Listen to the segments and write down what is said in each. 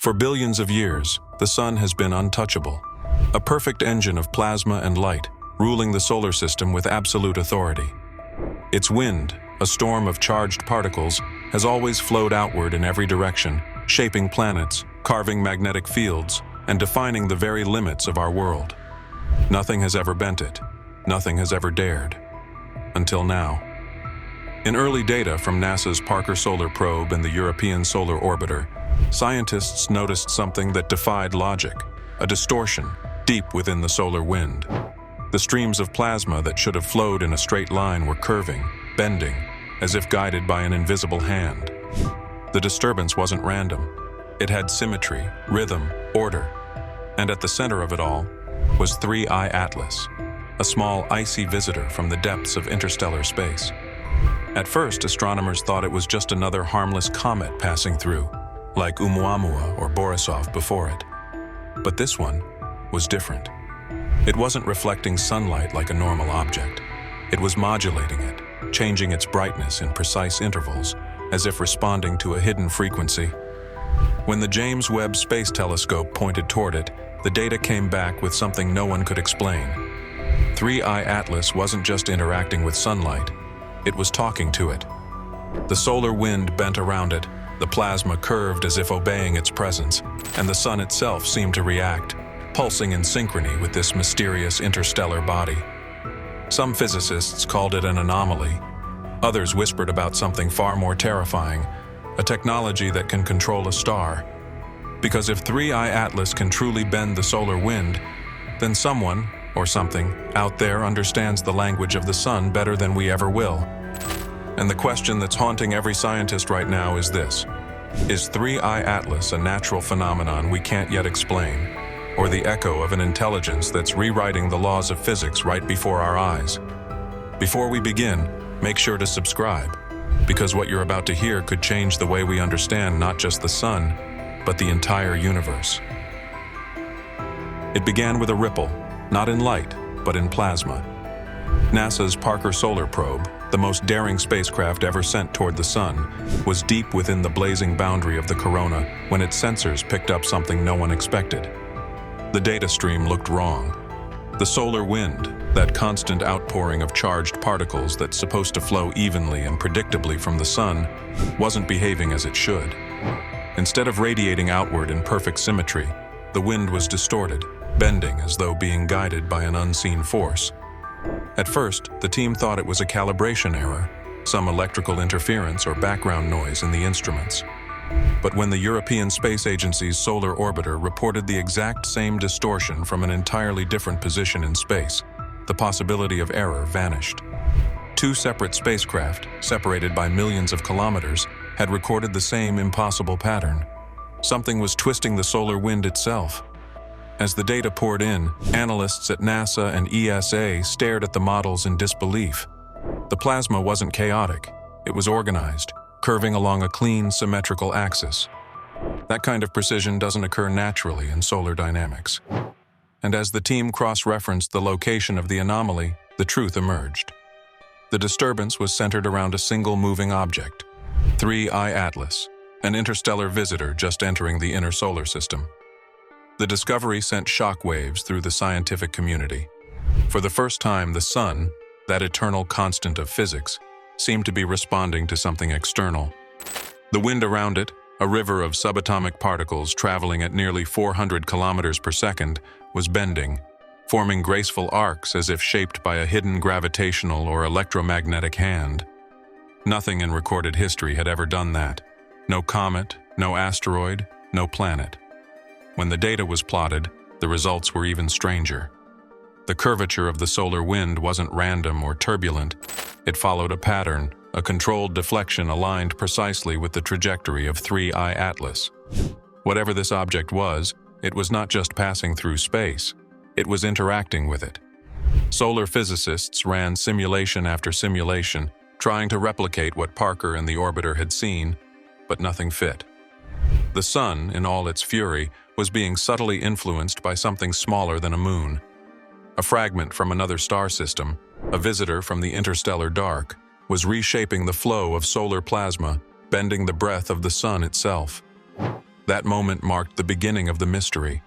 For billions of years, the sun has been untouchable, a perfect engine of plasma and light, ruling the solar system with absolute authority. Its wind, a storm of charged particles, has always flowed outward in every direction, shaping planets, carving magnetic fields, and defining the very limits of our world. Nothing has ever bent it. Nothing has ever dared. Until now. In early data from NASA's Parker Solar Probe and the European Solar Orbiter, scientists noticed something that defied logic, a distortion deep within the solar wind. The streams of plasma that should have flowed in a straight line were curving, bending, as if guided by an invisible hand. The disturbance wasn't random. It had symmetry, rhythm, order. And at the center of it all was 3I Atlas, a small icy visitor from the depths of interstellar space. At first, astronomers thought it was just another harmless comet passing through, like Oumuamua or Borisov before it. But this one was different. It wasn't reflecting sunlight like a normal object. It was modulating it, changing its brightness in precise intervals, as if responding to a hidden frequency. When the James Webb Space Telescope pointed toward it, the data came back with something no one could explain. 3I Atlas wasn't just interacting with sunlight, it was talking to it. The solar wind bent around it, the plasma curved as if obeying its presence, and the sun itself seemed to react, pulsing in synchrony with this mysterious interstellar body. Some physicists called it an anomaly. Others whispered about something far more terrifying, a technology that can control a star. Because if 3I Atlas can truly bend the solar wind, then someone, or something, out there understands the language of the sun better than we ever will. And the question that's haunting every scientist right now is this: is 3I Atlas a natural phenomenon we can't yet explain, or the echo of an intelligence that's rewriting the laws of physics right before our eyes? Before we begin, make sure to subscribe, because what you're about to hear could change the way we understand not just the sun, but the entire universe. It began with a ripple, not in light, but in plasma. NASA's Parker Solar Probe, the most daring spacecraft ever sent toward the sun, was deep within the blazing boundary of the corona when its sensors picked up something no one expected. The data stream looked wrong. The solar wind, that constant outpouring of charged particles that's supposed to flow evenly and predictably from the sun, wasn't behaving as it should. Instead of radiating outward in perfect symmetry, the wind was distorted, bending as though being guided by an unseen force. At first, the team thought it was a calibration error, some electrical interference or background noise in the instruments. But when the European Space Agency's Solar Orbiter reported the exact same distortion from an entirely different position in space, the possibility of error vanished. Two separate spacecraft, separated by millions of kilometers, had recorded the same impossible pattern. Something was twisting the solar wind itself. As the data poured in, analysts at NASA and ESA stared at the models in disbelief. The plasma wasn't chaotic, it was organized, curving along a clean, symmetrical axis. That kind of precision doesn't occur naturally in solar dynamics. And as the team cross-referenced the location of the anomaly, the truth emerged. The disturbance was centered around a single moving object, 3I Atlas, an interstellar visitor just entering the inner solar system. The discovery sent shockwaves through the scientific community. For the first time, the sun, that eternal constant of physics, seemed to be responding to something external. The wind around it, a river of subatomic particles traveling at nearly 400 kilometers per second, was bending, forming graceful arcs as if shaped by a hidden gravitational or electromagnetic hand. Nothing in recorded history had ever done that. No comet, no asteroid, no planet. When the data was plotted, the results were even stranger. The curvature of the solar wind wasn't random or turbulent. It followed a pattern, a controlled deflection aligned precisely with the trajectory of 3I Atlas. Whatever this object was, it was not just passing through space. It was interacting with it. Solar physicists ran simulation after simulation, trying to replicate what Parker and the orbiter had seen, but nothing fit. The sun, in all its fury, was being subtly influenced by something smaller than a moon. A fragment from another star system, a visitor from the interstellar dark, was reshaping the flow of solar plasma, bending the breath of the sun itself. That moment marked the beginning of the mystery,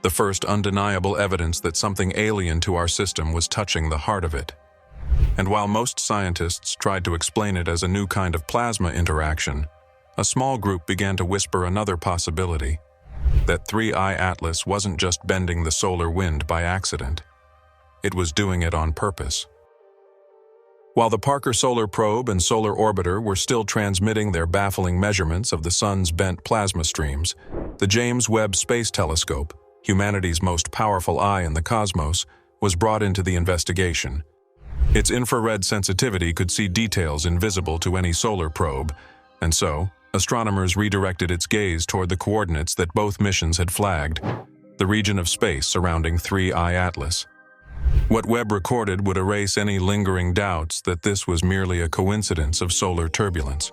the first undeniable evidence that something alien to our system was touching the heart of it. And while most scientists tried to explain it as a new kind of plasma interaction, a small group began to whisper another possibility, that 3I Atlas wasn't just bending the solar wind by accident. It was doing it on purpose. While the Parker Solar Probe and Solar Orbiter were still transmitting their baffling measurements of the sun's bent plasma streams, the James Webb Space Telescope, humanity's most powerful eye in the cosmos, was brought into the investigation. Its infrared sensitivity could see details invisible to any solar probe, and so, astronomers redirected its gaze toward the coordinates that both missions had flagged, the region of space surrounding 3I Atlas. What Webb recorded would erase any lingering doubts that this was merely a coincidence of solar turbulence.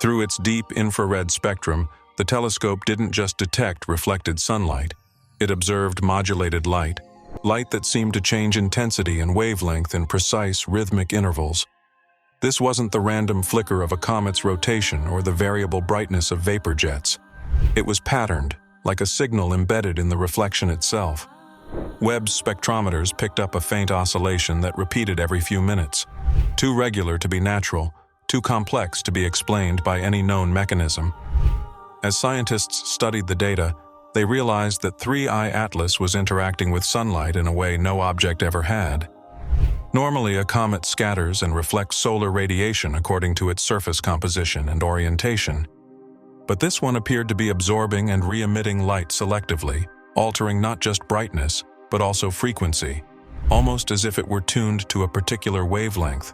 Through its deep infrared spectrum, the telescope didn't just detect reflected sunlight. It observed modulated light that seemed to change intensity and wavelength in precise, rhythmic intervals. This wasn't the random flicker of a comet's rotation or the variable brightness of vapor jets. It was patterned, like a signal embedded in the reflection itself. Webb's spectrometers picked up a faint oscillation that repeated every few minutes, too regular to be natural, too complex to be explained by any known mechanism. As scientists studied the data, they realized that 3I Atlas was interacting with sunlight in a way no object ever had. Normally, a comet scatters and reflects solar radiation according to its surface composition and orientation. But this one appeared to be absorbing and re-emitting light selectively, altering not just brightness, but also frequency, almost as if it were tuned to a particular wavelength.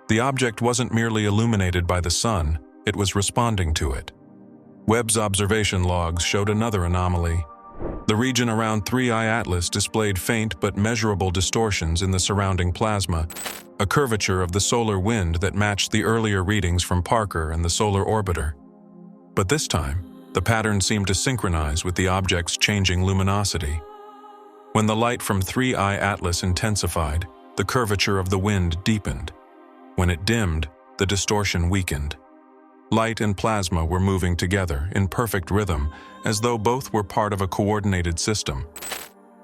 The object wasn't merely illuminated by the sun, it was responding to it. Webb's observation logs showed another anomaly. The region around 3I Atlas displayed faint but measurable distortions in the surrounding plasma, a curvature of the solar wind that matched the earlier readings from Parker and the Solar Orbiter. But this time, the pattern seemed to synchronize with the object's changing luminosity. When the light from 3I Atlas intensified, the curvature of the wind deepened. When it dimmed, the distortion weakened. Light and plasma were moving together in perfect rhythm, as though both were part of a coordinated system.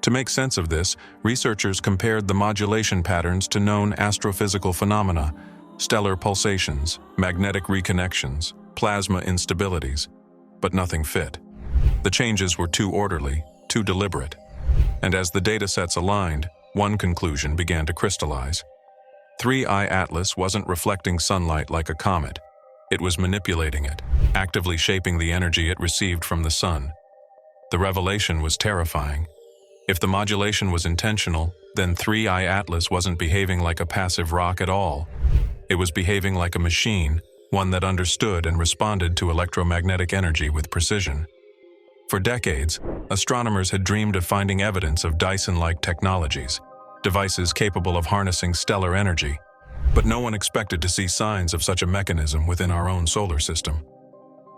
To make sense of this, researchers compared the modulation patterns to known astrophysical phenomena, stellar pulsations, magnetic reconnections, plasma instabilities, but nothing fit. The changes were too orderly, too deliberate. And as the datasets aligned, one conclusion began to crystallize. 3I Atlas wasn't reflecting sunlight like a comet. It was manipulating it, actively shaping the energy it received from the sun. The revelation was terrifying. If the modulation was intentional, then 3I Atlas wasn't behaving like a passive rock at all. It was behaving like a machine, one that understood and responded to electromagnetic energy with precision. For decades, astronomers had dreamed of finding evidence of Dyson-like technologies, devices capable of harnessing stellar energy. But no one expected to see signs of such a mechanism within our own solar system.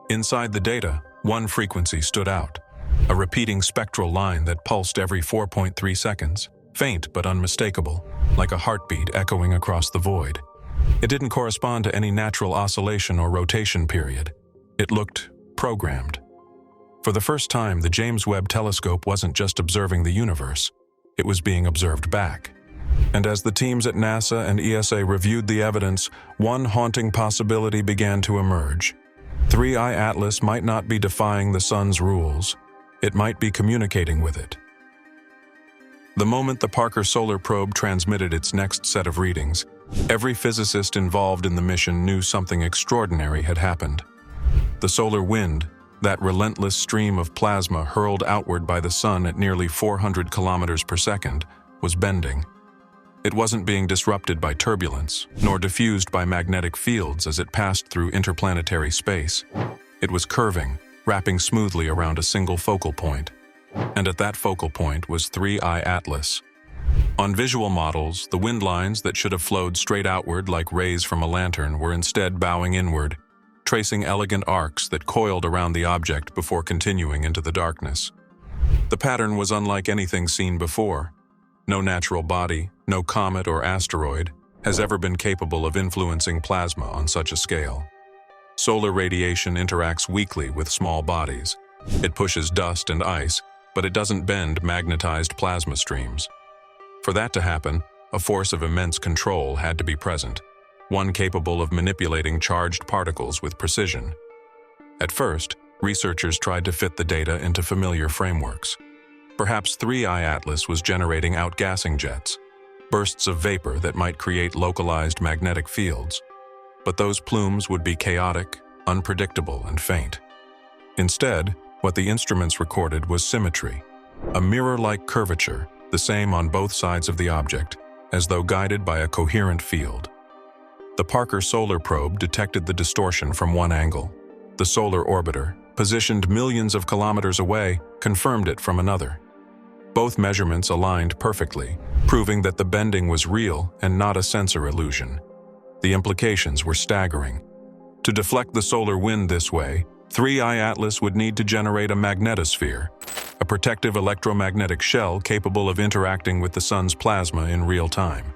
Inside the data, one frequency stood out, a repeating spectral line that pulsed every 4.3 seconds, faint but unmistakable, like a heartbeat echoing across the void. It didn't correspond to any natural oscillation or rotation period. It looked programmed. For the first time, the James Webb Telescope wasn't just observing the universe, it was being observed back. And as the teams at NASA and ESA reviewed the evidence, one haunting possibility began to emerge. 3I Atlas might not be defying the sun's rules. It might be communicating with it. The moment the Parker Solar Probe transmitted its next set of readings, every physicist involved in the mission knew something extraordinary had happened. The solar wind, that relentless stream of plasma hurled outward by the sun at nearly 400 kilometers per second, was bending. It wasn't being disrupted by turbulence, nor diffused by magnetic fields as it passed through interplanetary space. It was curving, wrapping smoothly around a single focal point. And at that focal point was 3I Atlas. On visual models, the wind lines that should have flowed straight outward like rays from a lantern were instead bowing inward, tracing elegant arcs that coiled around the object before continuing into the darkness. The pattern was unlike anything seen before. No natural body, no comet or asteroid, has ever been capable of influencing plasma on such a scale. Solar radiation interacts weakly with small bodies, It pushes dust and ice, but it doesn't bend magnetized plasma streams. For that to happen, a force of immense control had to be present, one capable of manipulating charged particles with precision. At first, researchers tried to fit the data into familiar frameworks. Perhaps 3I Atlas was generating outgassing jets, bursts of vapor that might create localized magnetic fields. But those plumes would be chaotic, unpredictable, and faint. Instead, what the instruments recorded was symmetry, a mirror-like curvature, the same on both sides of the object, as though guided by a coherent field. The Parker Solar Probe detected the distortion from one angle. The solar orbiter, positioned millions of kilometers away, confirmed it from another. Both measurements aligned perfectly, proving that the bending was real and not a sensor illusion. The implications were staggering. To deflect the solar wind this way, 3I Atlas would need to generate a magnetosphere, a protective electromagnetic shell capable of interacting with the sun's plasma in real time.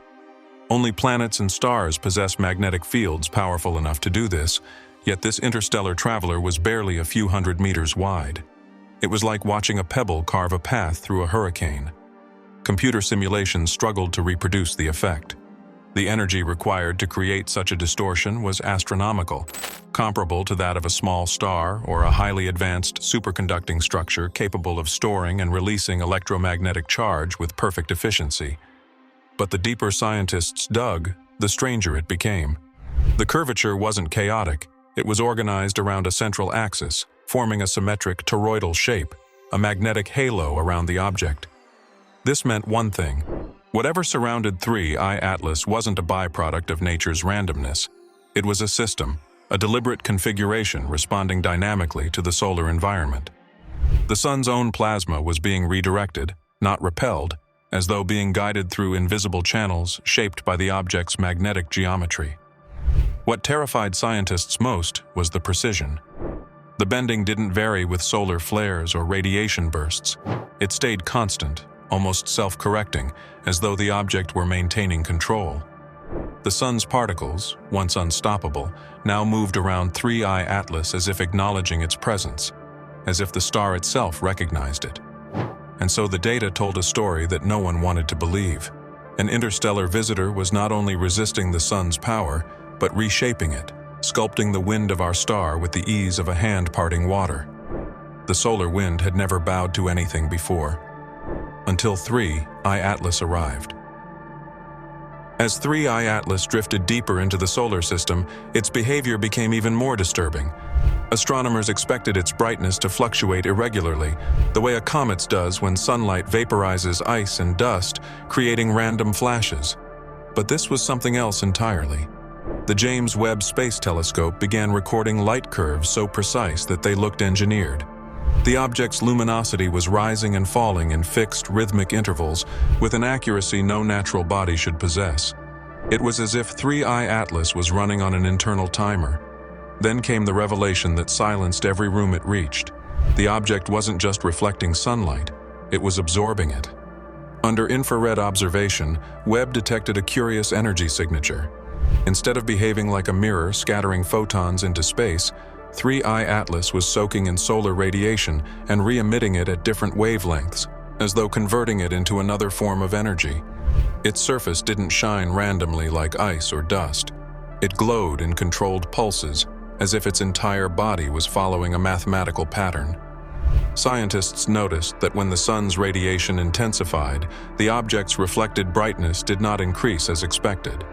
Only planets and stars possess magnetic fields powerful enough to do this, yet this interstellar traveler was barely a few hundred meters wide. It was like watching a pebble carve a path through a hurricane. Computer simulations struggled to reproduce the effect. The energy required to create such a distortion was astronomical, comparable to that of a small star or a highly advanced superconducting structure capable of storing and releasing electromagnetic charge with perfect efficiency. But the deeper scientists dug, the stranger it became. The curvature wasn't chaotic. It was organized around a central axis, forming a symmetric toroidal shape, a magnetic halo around the object. This meant one thing. Whatever surrounded 3I Atlas wasn't a byproduct of nature's randomness. It was a system, a deliberate configuration responding dynamically to the solar environment. The sun's own plasma was being redirected, not repelled, as though being guided through invisible channels shaped by the object's magnetic geometry. What terrified scientists most was the precision. The bending didn't vary with solar flares or radiation bursts. It stayed constant, almost self-correcting, as though the object were maintaining control. The sun's particles, once unstoppable, now moved around 3I Atlas as if acknowledging its presence, as if the star itself recognized it. And so the data told a story that no one wanted to believe. An interstellar visitor was not only resisting the sun's power, but reshaping it, sculpting the wind of our star with the ease of a hand parting water. The solar wind had never bowed to anything before, until 3I Atlas arrived. As 3I Atlas drifted deeper into the solar system, its behavior became even more disturbing. Astronomers expected its brightness to fluctuate irregularly, the way a comet's does when sunlight vaporizes ice and dust, creating random flashes. But this was something else entirely. The James Webb Space Telescope began recording light curves so precise that they looked engineered. The object's luminosity was rising and falling in fixed, rhythmic intervals with an accuracy no natural body should possess. It was as if 3I Atlas was running on an internal timer. Then came the revelation that silenced every room it reached. The object wasn't just reflecting sunlight, it was absorbing it. Under infrared observation, Webb detected a curious energy signature. Instead of behaving like a mirror scattering photons into space, 3I Atlas was soaking in solar radiation and re-emitting it at different wavelengths, as though converting it into another form of energy. Its surface didn't shine randomly like ice or dust. It glowed in controlled pulses, as if its entire body was following a mathematical pattern. Scientists noticed that when the sun's radiation intensified, the object's reflected brightness did not increase as expected.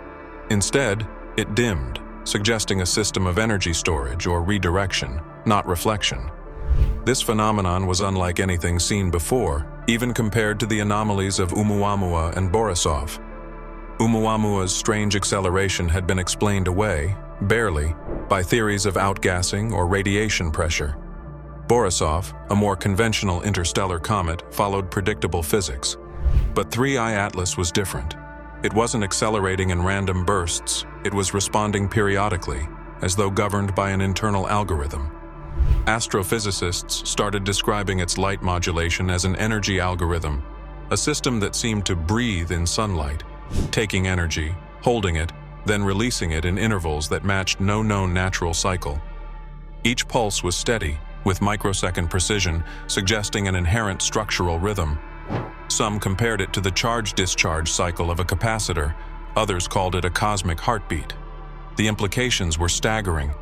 Instead, it dimmed, suggesting a system of energy storage or redirection, not reflection. This phenomenon was unlike anything seen before, even compared to the anomalies of Oumuamua and Borisov. Oumuamua's strange acceleration had been explained away, barely, by theories of outgassing or radiation pressure. Borisov, a more conventional interstellar comet, followed predictable physics. But 3I Atlas was different. It wasn't accelerating in random bursts, it was responding periodically, as though governed by an internal algorithm. Astrophysicists started describing its light modulation as an energy algorithm, a system that seemed to breathe in sunlight, taking energy, holding it, then releasing it in intervals that matched no known natural cycle. Each pulse was steady, with microsecond precision, suggesting an inherent structural rhythm. Some compared it to the charge-discharge cycle of a capacitor, others called it a cosmic heartbeat. The implications were staggering.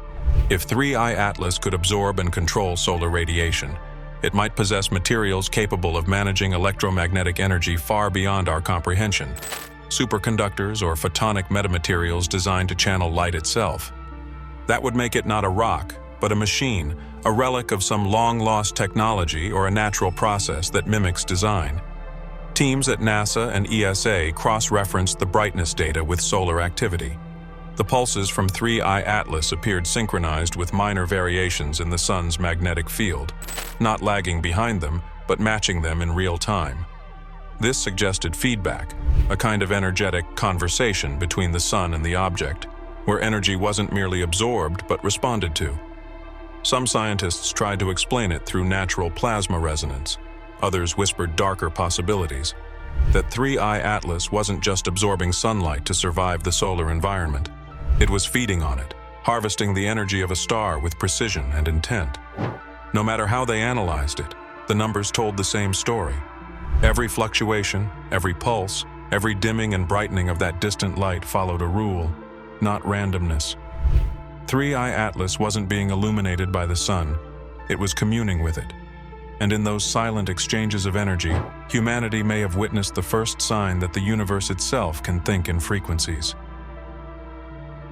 If 3I Atlas could absorb and control solar radiation, it might possess materials capable of managing electromagnetic energy far beyond our comprehension. Superconductors or photonic metamaterials designed to channel light itself. That would make it not a rock, but a machine, a relic of some long-lost technology or a natural process that mimics design. Teams at NASA and ESA cross-referenced the brightness data with solar activity. The pulses from 3I Atlas appeared synchronized with minor variations in the sun's magnetic field, not lagging behind them, but matching them in real time. This suggested feedback, a kind of energetic conversation between the sun and the object, where energy wasn't merely absorbed but responded to. Some scientists tried to explain it through natural plasma resonance. Others whispered darker possibilities, that 3I Atlas wasn't just absorbing sunlight to survive the solar environment. It was feeding on it, harvesting the energy of a star with precision and intent. No matter how they analyzed it, the numbers told the same story. Every fluctuation, every pulse, every dimming and brightening of that distant light followed a rule, not randomness. 3I Atlas wasn't being illuminated by the sun, it was communing with it. And in those silent exchanges of energy, humanity may have witnessed the first sign that the universe itself can think in frequencies.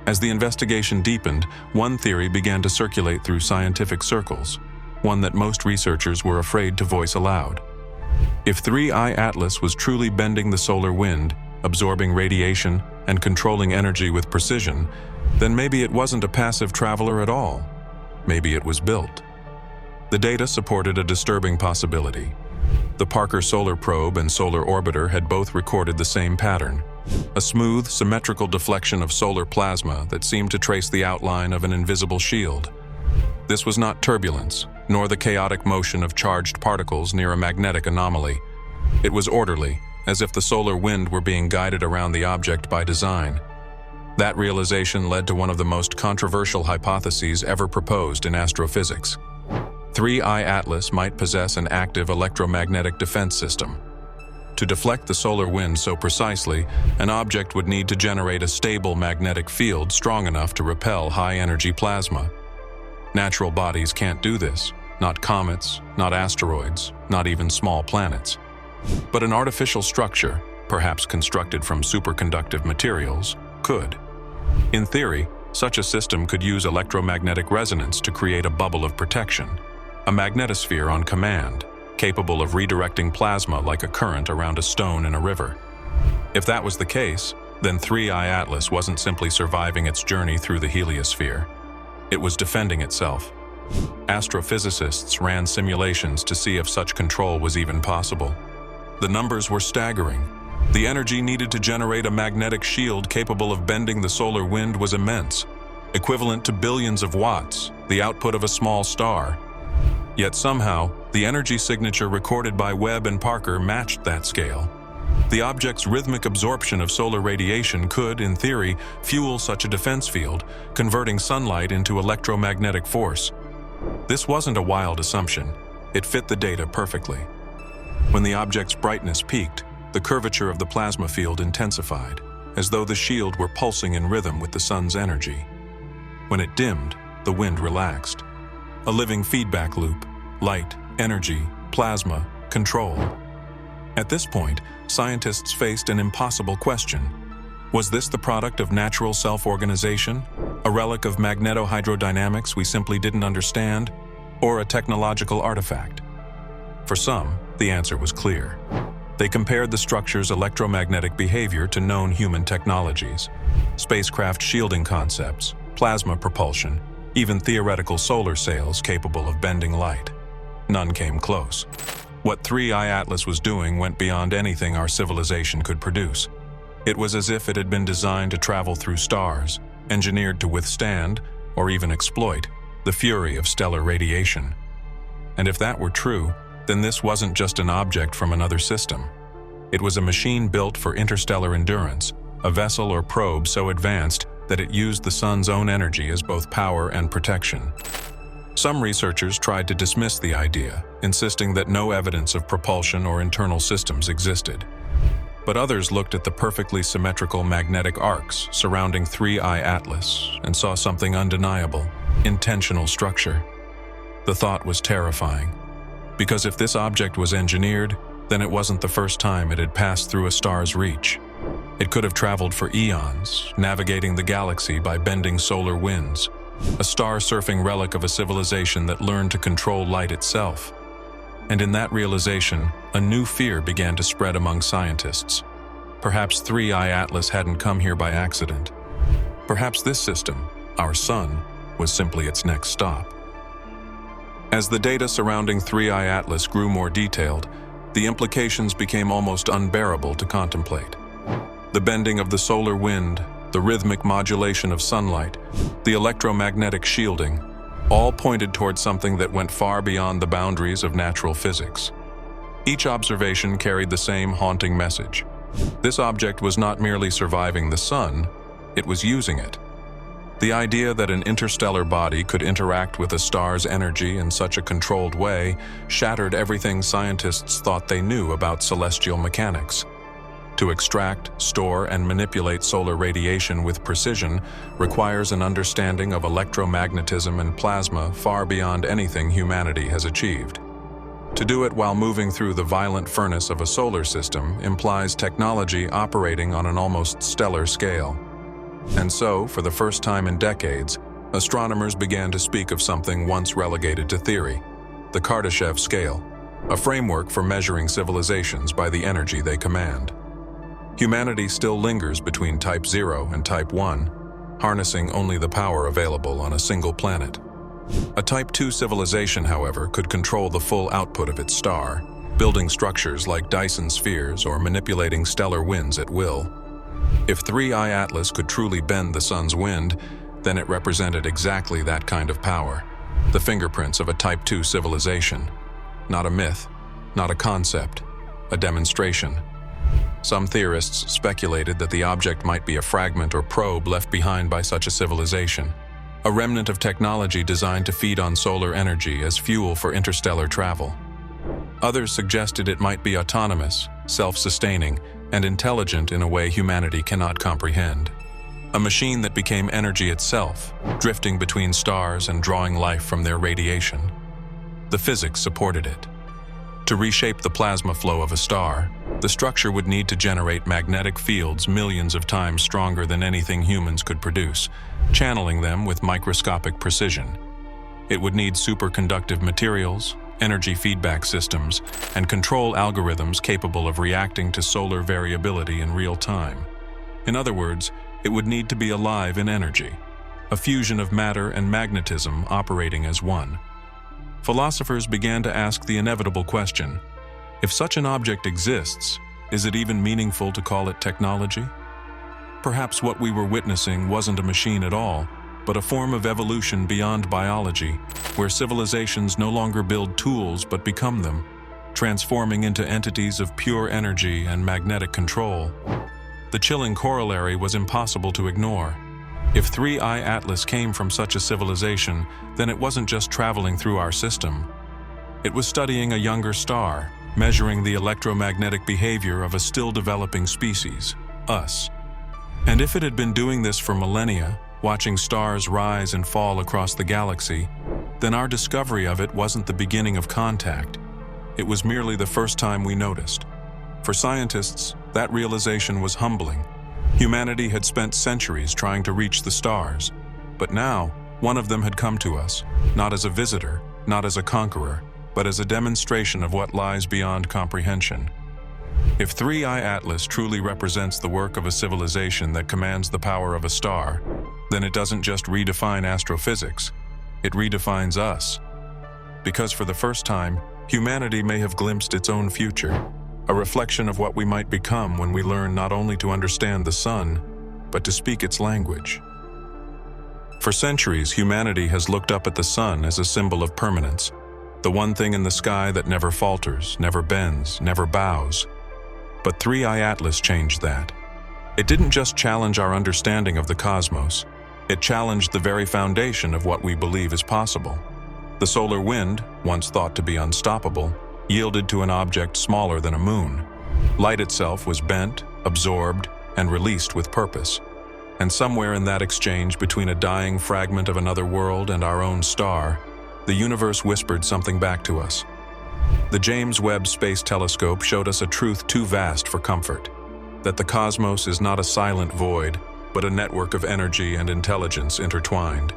As the investigation deepened, one theory began to circulate through scientific circles, one that most researchers were afraid to voice aloud. If 3I Atlas was truly bending the solar wind, absorbing radiation, and controlling energy with precision, then maybe it wasn't a passive traveler at all. Maybe it was built. The data supported a disturbing possibility. The Parker Solar Probe and Solar Orbiter had both recorded the same pattern, a smooth, symmetrical deflection of solar plasma that seemed to trace the outline of an invisible shield. This was not turbulence, nor the chaotic motion of charged particles near a magnetic anomaly. It was orderly, as if the solar wind were being guided around the object by design. That realization led to one of the most controversial hypotheses ever proposed in astrophysics. 3I Atlas might possess an active electromagnetic defense system. To deflect the solar wind so precisely, an object would need to generate a stable magnetic field strong enough to repel high-energy plasma. Natural bodies can't do this, not comets, not asteroids, not even small planets. But an artificial structure, perhaps constructed from superconductive materials, could. In theory, such a system could use electromagnetic resonance to create a bubble of protection, a magnetosphere on command, capable of redirecting plasma like a current around a stone in a river. If that was the case, then 3I Atlas wasn't simply surviving its journey through the heliosphere. It was defending itself. Astrophysicists ran simulations to see if such control was even possible. The numbers were staggering. The energy needed to generate a magnetic shield capable of bending the solar wind was immense, equivalent to billions of watts, the output of a small star. Yet somehow, the energy signature recorded by Webb and Parker matched that scale. The object's rhythmic absorption of solar radiation could, in theory, fuel such a defense field, converting sunlight into electromagnetic force. This wasn't a wild assumption. It fit the data perfectly. When the object's brightness peaked, the curvature of the plasma field intensified, as though the shield were pulsing in rhythm with the sun's energy. When it dimmed, the wind relaxed. A living feedback loop: light, energy, plasma, control. At this point, scientists faced an impossible question. Was this the product of natural self-organization, a relic of magnetohydrodynamics we simply didn't understand, or a technological artifact? For some, the answer was clear. They compared the structure's electromagnetic behavior to known human technologies: spacecraft shielding concepts, plasma propulsion, even theoretical solar sails capable of bending light. None came close. What 3I Atlas was doing went beyond anything our civilization could produce. It was as if it had been designed to travel through stars, engineered to withstand, or even exploit, the fury of stellar radiation. And if that were true, then this wasn't just an object from another system. It was a machine built for interstellar endurance, a vessel or probe so advanced that it used the sun's own energy as both power and protection. Some researchers tried to dismiss the idea, insisting that no evidence of propulsion or internal systems existed. But others looked at the perfectly symmetrical magnetic arcs surrounding 3I Atlas and saw something undeniable: intentional structure. The thought was terrifying, because if this object was engineered, then it wasn't the first time it had passed through a star's reach. It could have traveled for eons, navigating the galaxy by bending solar winds, a star-surfing relic of a civilization that learned to control light itself. And in that realization, a new fear began to spread among scientists. Perhaps 3I Atlas hadn't come here by accident. Perhaps this system, our sun, was simply its next stop. As the data surrounding 3I Atlas grew more detailed, the implications became almost unbearable to contemplate. The bending of the solar wind, the rhythmic modulation of sunlight, the electromagnetic shielding, all pointed toward something that went far beyond the boundaries of natural physics. Each observation carried the same haunting message. This object was not merely surviving the sun, it was using it. The idea that an interstellar body could interact with a star's energy in such a controlled way shattered everything scientists thought they knew about celestial mechanics. To extract, store, and manipulate solar radiation with precision requires an understanding of electromagnetism and plasma far beyond anything humanity has achieved. To do it while moving through the violent furnace of a solar system implies technology operating on an almost stellar scale. And so, for the first time in decades, astronomers began to speak of something once relegated to theory: the Kardashev scale, a framework for measuring civilizations by the energy they command. Humanity still lingers between Type 0 and Type 1, harnessing only the power available on a single planet. A Type 2 civilization, however, could control the full output of its star, building structures like Dyson spheres or manipulating stellar winds at will. If 3I Atlas could truly bend the sun's wind, then it represented exactly that kind of power, the fingerprints of a Type 2 civilization. Not a myth, not a concept, a demonstration. Some theorists speculated that the object might be a fragment or probe left behind by such a civilization, a remnant of technology designed to feed on solar energy as fuel for interstellar travel. Others suggested it might be autonomous, self-sustaining, and intelligent in a way humanity cannot comprehend. A machine that became energy itself, drifting between stars and drawing life from their radiation. The physics supported it. To reshape the plasma flow of a star, the structure would need to generate magnetic fields millions of times stronger than anything humans could produce, channeling them with microscopic precision. It would need superconductive materials, energy feedback systems, and control algorithms capable of reacting to solar variability in real time. In other words, it would need to be alive in energy, a fusion of matter and magnetism operating as one. Philosophers began to ask the inevitable question: if such an object exists, is it even meaningful to call it technology? Perhaps what we were witnessing wasn't a machine at all, but a form of evolution beyond biology, where civilizations no longer build tools but become them, transforming into entities of pure energy and magnetic control. The chilling corollary was impossible to ignore. If 3I Atlas came from such a civilization, then it wasn't just traveling through our system. It was studying a younger star, measuring the electromagnetic behavior of a still-developing species, us. And if it had been doing this for millennia, watching stars rise and fall across the galaxy, then our discovery of it wasn't the beginning of contact. It was merely the first time we noticed. For scientists, that realization was humbling. Humanity had spent centuries trying to reach the stars, but now, one of them had come to us, not as a visitor, not as a conqueror, but as a demonstration of what lies beyond comprehension. If 3I Atlas truly represents the work of a civilization that commands the power of a star, then it doesn't just redefine astrophysics, it redefines us. Because for the first time, humanity may have glimpsed its own future, a reflection of what we might become when we learn not only to understand the sun, but to speak its language. For centuries, humanity has looked up at the sun as a symbol of permanence, the one thing in the sky that never falters, never bends, never bows. But 3I Atlas changed that. It didn't just challenge our understanding of the cosmos, it challenged the very foundation of what we believe is possible. The solar wind, once thought to be unstoppable, yielded to an object smaller than a moon. Light itself was bent, absorbed, and released with purpose. And somewhere in that exchange between a dying fragment of another world and our own star, the universe whispered something back to us. The James Webb Space Telescope showed us a truth too vast for comfort, that the cosmos is not a silent void, but a network of energy and intelligence intertwined.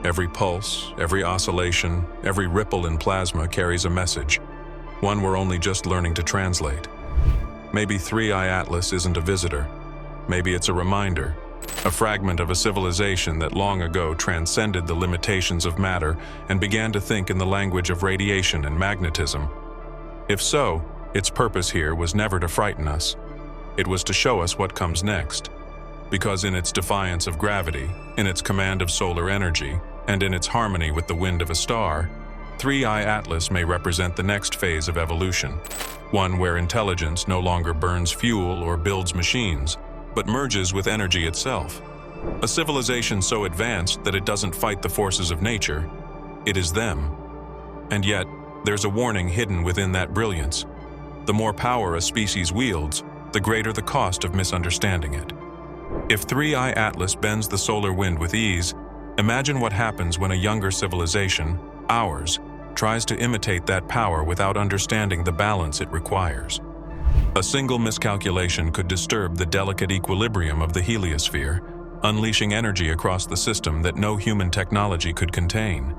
Every pulse, every oscillation, every ripple in plasma carries a message, one we're only just learning to translate. Maybe 3I Atlas isn't a visitor. Maybe it's a reminder, a fragment of a civilization that long ago transcended the limitations of matter and began to think in the language of radiation and magnetism. If so, its purpose here was never to frighten us. It was to show us what comes next. Because in its defiance of gravity, in its command of solar energy, and in its harmony with the wind of a star, 3I Atlas may represent the next phase of evolution, one where intelligence no longer burns fuel or builds machines, but merges with energy itself. A civilization so advanced that it doesn't fight the forces of nature, it is them. And yet, there's a warning hidden within that brilliance. The more power a species wields, the greater the cost of misunderstanding it. If 3I Atlas bends the solar wind with ease, imagine what happens when a younger civilization, ours, tries to imitate that power without understanding the balance it requires. A single miscalculation could disturb the delicate equilibrium of the heliosphere, unleashing energy across the system that no human technology could contain.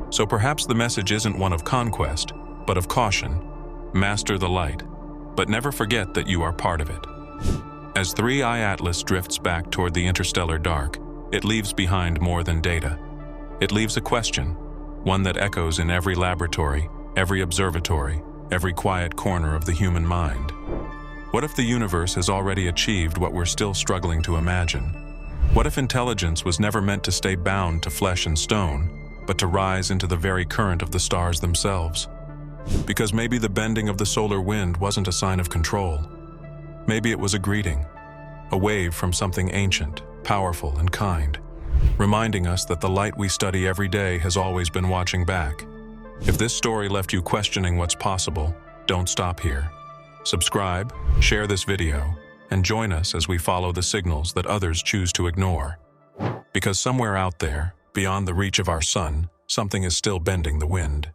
So perhaps the message isn't one of conquest, but of caution. Master the light, but never forget that you are part of it. As 3I Atlas drifts back toward the interstellar dark, it leaves behind more than data. It leaves a question, one that echoes in every laboratory, every observatory, every quiet corner of the human mind. What if the universe has already achieved what we're still struggling to imagine? What if intelligence was never meant to stay bound to flesh and stone, but to rise into the very current of the stars themselves? Because maybe the bending of the solar wind wasn't a sign of control. Maybe it was a greeting, a wave from something ancient, powerful, and kind, reminding us that the light we study every day has always been watching back. If this story left you questioning what's possible, don't stop here. Subscribe, share this video, and join us as we follow the signals that others choose to ignore. Because somewhere out there, beyond the reach of our sun, something is still bending the wind.